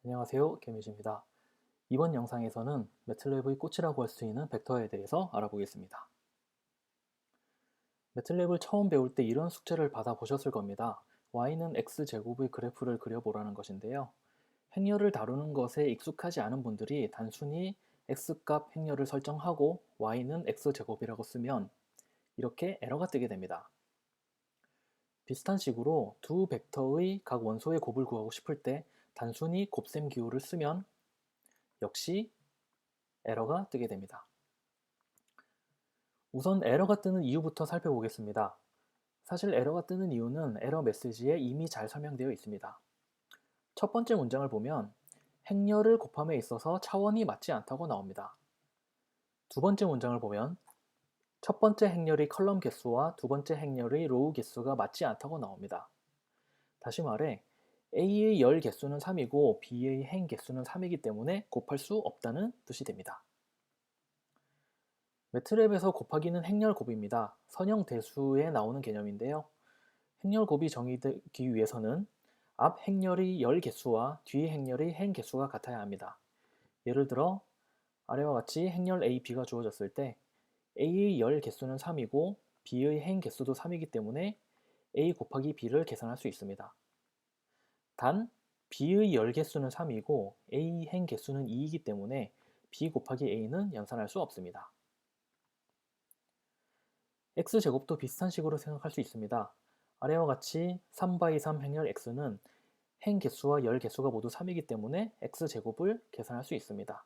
안녕하세요, 개미지입니다. 이번 영상에서는 매틀랩의 꽃이라고 할 수 있는 벡터에 대해서 알아보겠습니다. 매틀랩을 처음 배울 때 이런 숙제를 받아보셨을 겁니다. y는 x제곱의 그래프를 그려보라는 것인데요. 행렬을 다루는 것에 익숙하지 않은 분들이 단순히 x값 행렬을 설정하고 y는 x제곱이라고 쓰면 이렇게 에러가 뜨게 됩니다. 비슷한 식으로 두 벡터의 각 원소의 곱을 구하고 싶을 때 단순히 곱셈 기호를 쓰면 역시 에러가 뜨게 됩니다. 우선 에러가 뜨는 이유부터 살펴보겠습니다. 사실 에러가 뜨는 이유는 에러 메시지에 이미 잘 설명되어 있습니다. 첫 번째 문장을 보면 행렬을 곱함에 있어서 차원이 맞지 않다고 나옵니다. 두 번째 문장을 보면 첫 번째 행렬의 컬럼 개수와 두 번째 행렬의 로우 개수가 맞지 않다고 나옵니다. 다시 말해 A의 열 개수는 3이고 B의 행 개수는 3이기 때문에 곱할 수 없다는 뜻이 됩니다. 매트랩에서 곱하기는 행렬 곱입니다. 선형 대수에 나오는 개념인데요. 행렬 곱이 정의되기 위해서는 앞 행렬의 열 개수와 뒤 행렬의 행 개수가 같아야 합니다. 예를 들어 아래와 같이 행렬 A, B가 주어졌을 때 A의 열 개수는 3이고 B의 행 개수도 3이기 때문에 A 곱하기 B를 계산할 수 있습니다. 단 B의 열 개수는 3이고 A 행 개수는 2이기 때문에 B 곱하기 A는 연산할 수 없습니다. x제곱도 비슷한 식으로 생각할 수 있습니다. 아래와 같이 3/3 행렬 x는 행 개수와 열 개수가 모두 3이기 때문에 x제곱을 계산할 수 있습니다.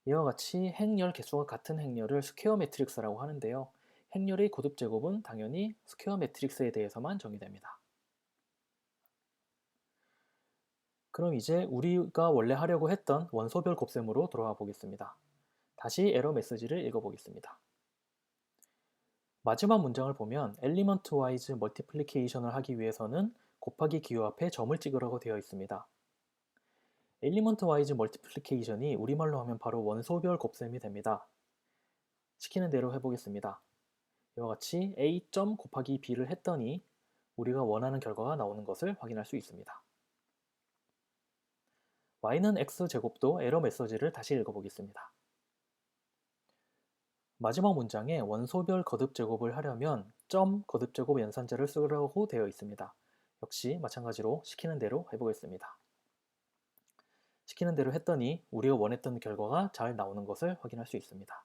이와 같이 행열 개수가 같은 행렬을 스퀘어 매트릭스라고 하는데요. 행렬의 고듭제곱은 당연히 스퀘어 매트릭스에 대해서만 정의됩니다. 그럼 이제 우리가 원래 하려고 했던 원소별 곱셈으로 돌아와 보겠습니다. 다시 에러 메시지를 읽어보겠습니다. 마지막 문장을 보면 엘리먼트 와이즈 멀티플리케이션을 하기 위해서는 곱하기 기호 앞에 점을 찍으라고 되어 있습니다. 엘리먼트 와이즈 멀티플리케이션이 우리말로 하면 바로 원소별 곱셈이 됩니다. 시키는 대로 해보겠습니다. 이와 같이 a 점 곱하기 b를 했더니 우리가 원하는 결과가 나오는 것을 확인할 수 있습니다. y는 x제곱도 에러 메시지를 다시 읽어보겠습니다. 마지막 문장에 원소별 거듭제곱을 하려면 점 거듭제곱 연산자를 쓰라고 되어 있습니다. 역시 마찬가지로 시키는 대로 해보겠습니다. 시키는 대로 했더니 우리가 원했던 결과가 잘 나오는 것을 확인할 수 있습니다.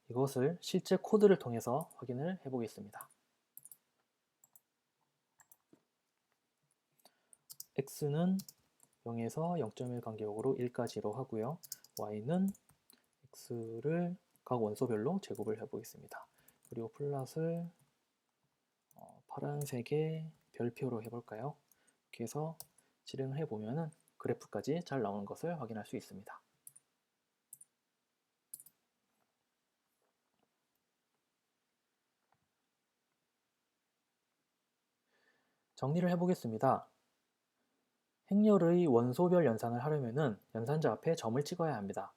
이것을 실제 코드를 통해서 확인을 해보겠습니다. x는 0에서 0.1 간격으로 1까지로 하고요. y는 x를 각 원소별로 제곱을 해보겠습니다. 그리고 플롯을 파란색의 별표로 해볼까요? 이렇게 해서 실행을 해보면 그래프까지 잘 나오는 것을 확인할 수 있습니다. 정리를 해보겠습니다. 행렬의 원소별 연산을 하려면 연산자 앞에 점을 찍어야 합니다.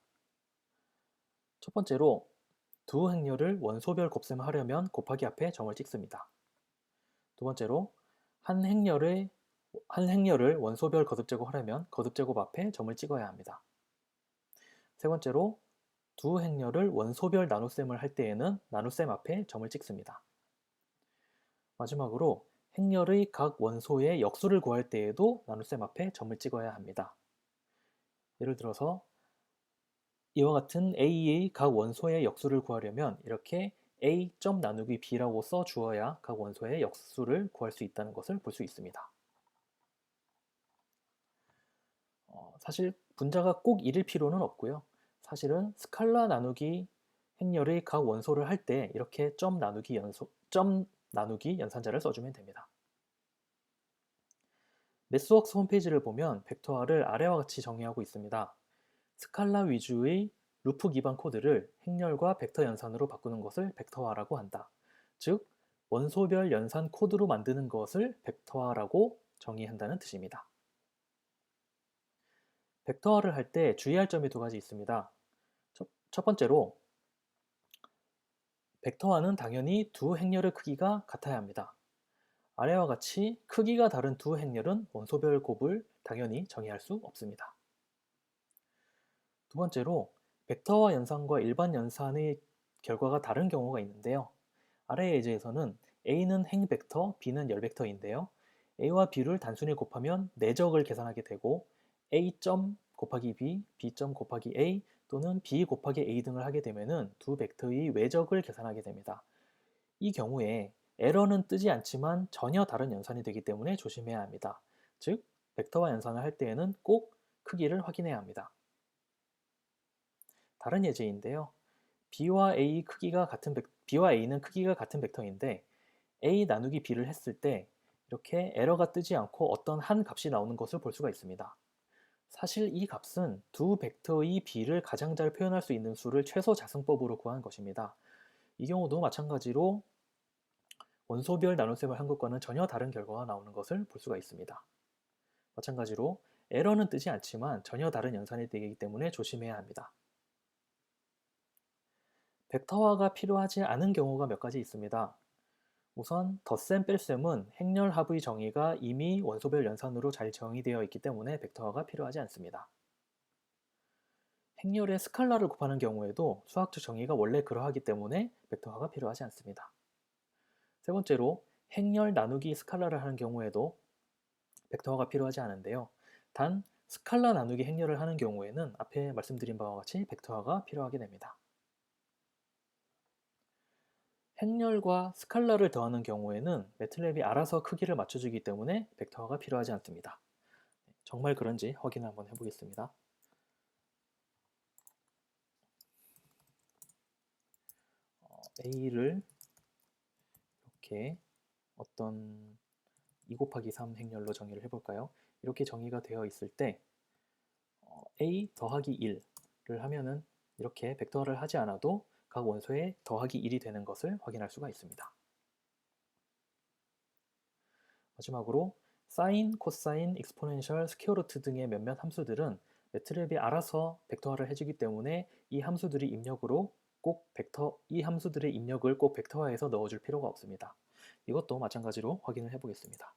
첫 번째로 두 행렬을 원소별 곱셈하려면 곱하기 앞에 점을 찍습니다. 두 번째로 한 행렬을 원소별 거듭제곱하려면 거듭제곱 앞에 점을 찍어야 합니다. 세 번째로 두 행렬을 원소별 나눗셈을 할 때에는 나눗셈 앞에 점을 찍습니다. 마지막으로 행렬의 각 원소의 역수를 구할 때에도 나눗셈 앞에 점을 찍어야 합니다. 예를 들어서 이와 같은 A의 각 원소의 역수를 구하려면 이렇게 A 점 나누기 B라고 써 주어야 각 원소의 역수를 구할 수 있다는 것을 볼 수 있습니다. 사실 분자가 꼭 1일 필요는 없고요. 사실은 스칼라 나누기 행렬의 각 원소를 할 때 이렇게 점 나누기 연산자를 써주면 됩니다. 매스웍스 홈페이지를 보면 벡터화를 아래와 같이 정의하고 있습니다. 스칼라 위주의 루프 기반 코드를 행렬과 벡터 연산으로 바꾸는 것을 벡터화라고 한다. 즉, 원소별 연산 코드로 만드는 것을 벡터화라고 정의한다는 뜻입니다. 벡터화를 할 때 주의할 점이 두 가지 있습니다. 첫 번째로 벡터화는 당연히 두 행렬의 크기가 같아야 합니다. 아래와 같이 크기가 다른 두 행렬은 원소별 곱을 당연히 정의할 수 없습니다. 두 번째로 벡터와 연산과 일반 연산의 결과가 다른 경우가 있는데요. 아래의 예제에서는 A는 행 벡터, B는 열 벡터인데요. A와 B를 단순히 곱하면 내적을 계산하게 되고 A 점 곱하기 B, B 점 곱하기 A 또는 B 곱하기 A 등을 하게 되면 두 벡터의 외적을 계산하게 됩니다. 이 경우에 에러는 뜨지 않지만 전혀 다른 연산이 되기 때문에 조심해야 합니다. 즉, 벡터와 연산을 할 때에는 꼭 크기를 확인해야 합니다. 다른 예제인데요. B와 A는 크기가 같은 벡터인데 A 나누기 B를 했을 때 이렇게 에러가 뜨지 않고 어떤 한 값이 나오는 것을 볼 수가 있습니다. 사실 이 값은 두 벡터의 B를 가장 잘 표현할 수 있는 수를 최소 자승법으로 구한 것입니다. 이 경우도 마찬가지로 원소별 나눗셈을 한 것과는 전혀 다른 결과가 나오는 것을 볼 수가 있습니다. 마찬가지로 에러는 뜨지 않지만 전혀 다른 연산이 되기 때문에 조심해야 합니다. 벡터화가 필요하지 않은 경우가 몇 가지 있습니다. 우선 덧셈 뺄셈은 행렬 합의 정의가 이미 원소별 연산으로 잘 정의되어 있기 때문에 벡터화가 필요하지 않습니다. 행렬의 스칼라를 곱하는 경우에도 수학적 정의가 원래 그러하기 때문에 벡터화가 필요하지 않습니다. 세 번째로 행렬 나누기 스칼라를 하는 경우에도 벡터화가 필요하지 않은데요. 단 스칼라 나누기 행렬을 하는 경우에는 앞에 말씀드린 바와 같이 벡터화가 필요하게 됩니다. 행렬과 스칼라를 더하는 경우에는 매틀랩이 알아서 크기를 맞춰주기 때문에 벡터화가 필요하지 않습니다. 정말 그런지 확인을 한번 해보겠습니다. A를 이렇게 어떤 2 곱하기 3 행렬로 정의를 해볼까요? 이렇게 정의가 되어 있을 때 A 더하기 1을 하면은 이렇게 벡터화를 하지 않아도 각 원소에 더하기 1이 되는 것을 확인할 수가 있습니다. 마지막으로 사인, 코사인, 익스포넨셜, 스퀘어루트 등의 몇몇 함수들은 매트랩이 알아서 벡터화를 해주기 때문에 이 함수들의 입력을 꼭 벡터화해서 넣어줄 필요가 없습니다. 이것도 마찬가지로 확인을 해보겠습니다.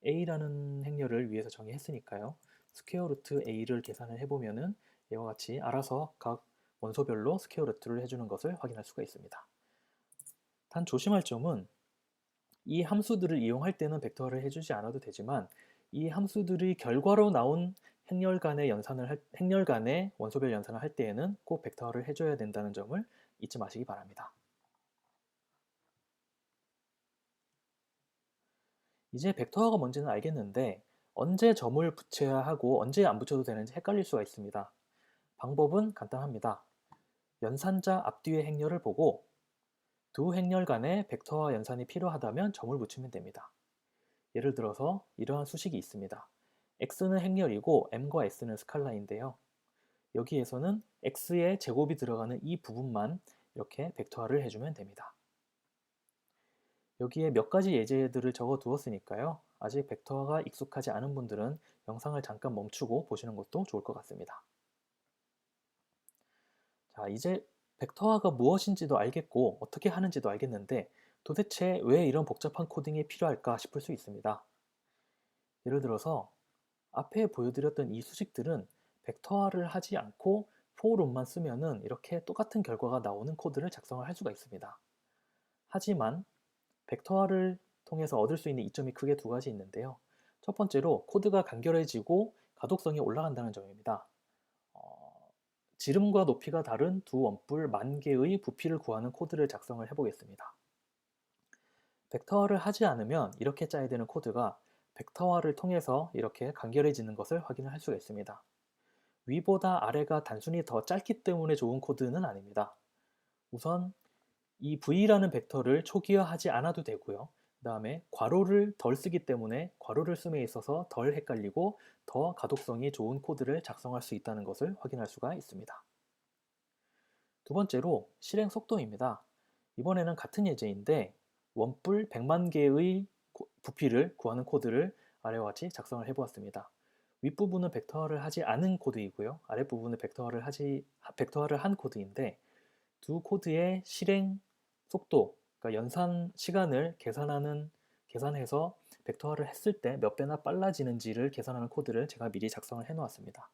A라는 행렬을 위해서 정의했으니까요. 스퀘어루트 A를 계산을 해보면은 이와 같이 알아서 각 원소별로 스퀘어루트를 해주는 것을 확인할 수가 있습니다. 단 조심할 점은 이 함수들을 이용할 때는 벡터화를 해주지 않아도 되지만 이 함수들의 결과로 나온 행렬 간의 원소별 연산을 할 때에는 꼭 벡터화를 해줘야 된다는 점을 잊지 마시기 바랍니다. 이제 벡터화가 뭔지는 알겠는데 언제 점을 붙여야 하고 언제 안 붙여도 되는지 헷갈릴 수가 있습니다. 방법은 간단합니다. 연산자 앞뒤의 행렬을 보고 두 행렬 간의 벡터화 연산이 필요하다면 점을 붙이면 됩니다. 예를 들어서 이러한 수식이 있습니다. x는 행렬이고 m과 s는 스칼라인데요. 여기에서는 x의 제곱이 들어가는 이 부분만 이렇게 벡터화를 해주면 됩니다. 여기에 몇 가지 예제들을 적어 두었으니까요. 아직 벡터화가 익숙하지 않은 분들은 영상을 잠깐 멈추고 보시는 것도 좋을 것 같습니다. 자, 이제 벡터화가 무엇인지도 알겠고 어떻게 하는지도 알겠는데 도대체 왜 이런 복잡한 코딩이 필요할까 싶을 수 있습니다. 예를 들어서 앞에 보여드렸던 이 수식들은 벡터화를 하지 않고 for로만 쓰면은 이렇게 똑같은 결과가 나오는 코드를 작성을 할 수가 있습니다. 하지만 벡터화를 통해서 얻을 수 있는 이점이 크게 두 가지 있는데요. 첫 번째로 코드가 간결해지고 가독성이 올라간다는 점입니다. 지름과 높이가 다른 두 원뿔 만 개의 부피를 구하는 코드를 작성을 해보겠습니다. 벡터화를 하지 않으면 이렇게 짜야 되는 코드가 벡터화를 통해서 이렇게 간결해지는 것을 확인을 할 수가 있습니다. 위보다 아래가 단순히 더 짧기 때문에 좋은 코드는 아닙니다. 우선 이 v라는 벡터를 초기화하지 않아도 되고요. 그 다음에 괄호를 덜 쓰기 때문에 괄호를 씀에 있어서 덜 헷갈리고 더 가독성이 좋은 코드를 작성할 수 있다는 것을 확인할 수가 있습니다. 두 번째로 실행 속도입니다. 이번에는 같은 예제인데 원뿔 100만 개의 부피를 구하는 코드를 아래와 같이 작성을 해보았습니다. 윗부분은 벡터화를 하지 않은 코드이고요. 아랫부분은 벡터화를 한 코드인데 두 코드의 실행 속도, 그러니까 연산 시간을 계산하는 계산해서 벡터화를 했을 때 몇 배나 빨라지는지를 계산하는 코드를 제가 미리 작성을 해 놓았습니다.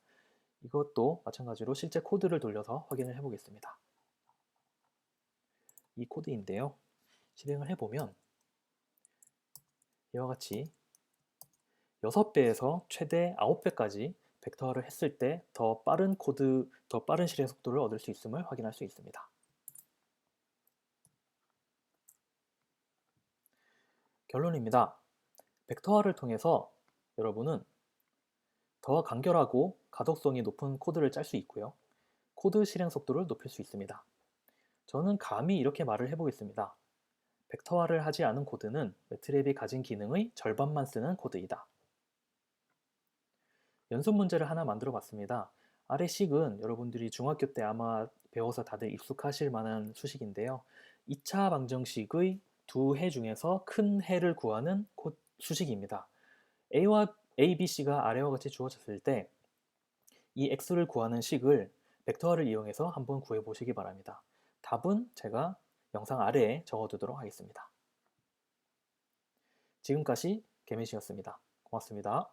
이것도 마찬가지로 실제 코드를 돌려서 확인을 해 보겠습니다. 이 코드인데요. 실행을 해보면 이와 같이 6배에서 최대 9배까지 벡터화를 했을 때 더 빠른 실행 속도를 얻을 수 있음을 확인할 수 있습니다. 결론입니다. 벡터화를 통해서 여러분은 더 간결하고 가독성이 높은 코드를 짤 수 있고요. 코드 실행 속도를 높일 수 있습니다. 저는 감히 이렇게 말을 해보겠습니다. 벡터화를 하지 않은 코드는 매트랩이 가진 기능의 절반만 쓰는 코드이다. 연습 문제를 하나 만들어 봤습니다. 아래 식은 여러분들이 중학교 때 아마 배워서 다들 익숙하실 만한 수식인데요. 2차 방정식의 두 해 중에서 큰 해를 구하는 수식입니다. A, B, C가 아래와 같이 주어졌을 때 이 x를 구하는 식을 벡터화를 이용해서 한번 구해 보시기 바랍니다. 답은 제가 영상 아래에 적어두도록 하겠습니다. 지금까지 개민씨였습니다. 고맙습니다.